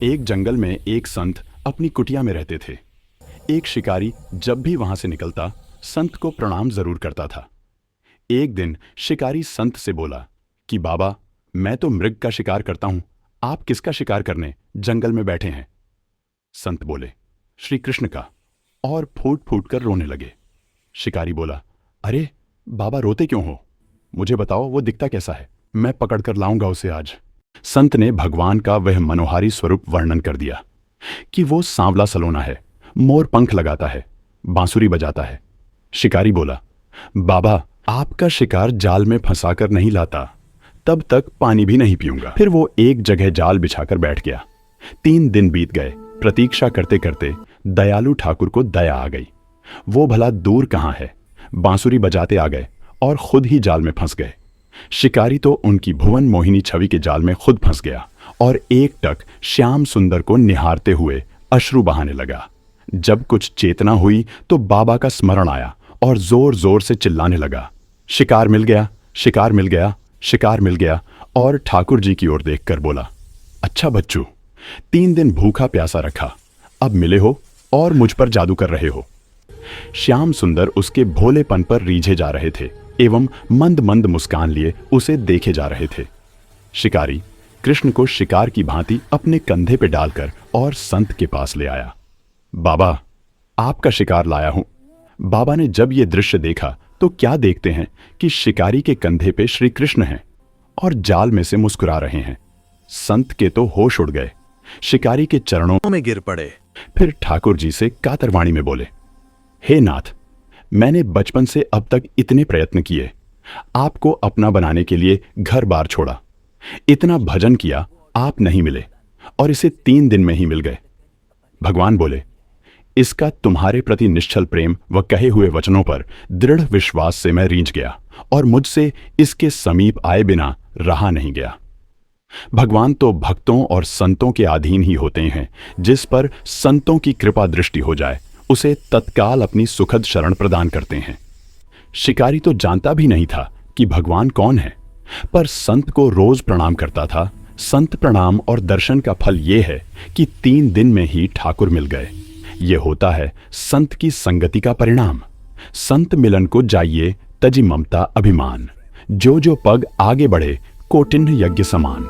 एक जंगल में एक संत अपनी कुटिया में रहते थे। एक शिकारी जब भी वहां से निकलता संत को प्रणाम जरूर करता था। एक दिन शिकारी संत से बोला कि बाबा, मैं तो मृग का शिकार करता हूं, आप किसका शिकार करने जंगल में बैठे हैं? संत बोले, श्री कृष्ण का, और फूट फूट कर रोने लगे। शिकारी बोला, अरे बाबा, रोते क्यों हो? मुझे बताओ वो दिखता कैसा है, मैं पकड़ कर लाऊंगा उसे आज। संत ने भगवान का वह मनोहारी स्वरूप वर्णन कर दिया कि वो सांवला सलोना है, मोर पंख लगाता है, बांसुरी बजाता है। शिकारी बोला, बाबा, आपका शिकार जाल में फंसाकर नहीं लाता, तब तक पानी भी नहीं पीऊंगा। फिर वो एक जगह जाल बिछाकर बैठ गया। 3 दिन बीत गए। प्रतीक्षा करते करते दयालु ठाकुर को दया आ गई। वो भला दूर कहाँ है, बांसुरी बजाते आ गए और खुद ही जाल में फंस गए। शिकारी तो उनकी भुवन मोहिनी छवि के जाल में खुद फंस गया और एकटक श्याम सुंदर को निहारते हुए अश्रु बहाने लगा। जब कुछ चेतना हुई तो बाबा का स्मरण आया और जोर जोर से चिल्लाने लगा, शिकार मिल गया, शिकार मिल गया, शिकार मिल गया। और ठाकुर जी की ओर देखकर बोला, अच्छा बच्चू, 3 दिन भूखा प्यासा रखा, अब मिले हो और मुझ पर जादू कर रहे हो। श्याम सुंदर उसके भोलेपन पर रीझे जा रहे थे एवं मंद मंद मुस्कान लिए उसे देखे जा रहे थे। शिकारी कृष्ण को शिकार की भांति अपने कंधे पे डालकर और संत के पास ले आया। बाबा, आपका शिकार लाया हूं। बाबा ने जब ये दृश्य देखा तो क्या देखते हैं कि शिकारी के कंधे पे श्री कृष्ण हैं और जाल में से मुस्कुरा रहे हैं। संत के तो होश उड़ गए, शिकारी के चरणों में गिर पड़े। फिर ठाकुर जी से कातरवाणी में बोले, हे नाथ, मैंने बचपन से अब तक इतने प्रयत्न किए, आपको अपना बनाने के लिए घर बार छोड़ा, इतना भजन किया, आप नहीं मिले और इसे 3 दिन में ही मिल गए। भगवान बोले, इसका तुम्हारे प्रति निश्चल प्रेम व कहे हुए वचनों पर दृढ़ विश्वास से मैं रीझ गया और मुझसे इसके समीप आए बिना रहा नहीं गया। भगवान तो भक्तों और संतों के अधीन ही होते हैं। जिस पर संतों की कृपा दृष्टि हो जाए उसे तत्काल अपनी सुखद शरण प्रदान करते हैं। शिकारी तो जानता भी नहीं था कि भगवान कौन है, पर संत को रोज प्रणाम करता था। संत प्रणाम और दर्शन का फल ये है कि 3 दिन में ही ठाकुर मिल गए। ये होता है संत की संगति का परिणाम। संत मिलन को जाइए तजी ममता अभिमान, जो जो पग आगे बढ़े कोटिन्ह यज्ञ समान।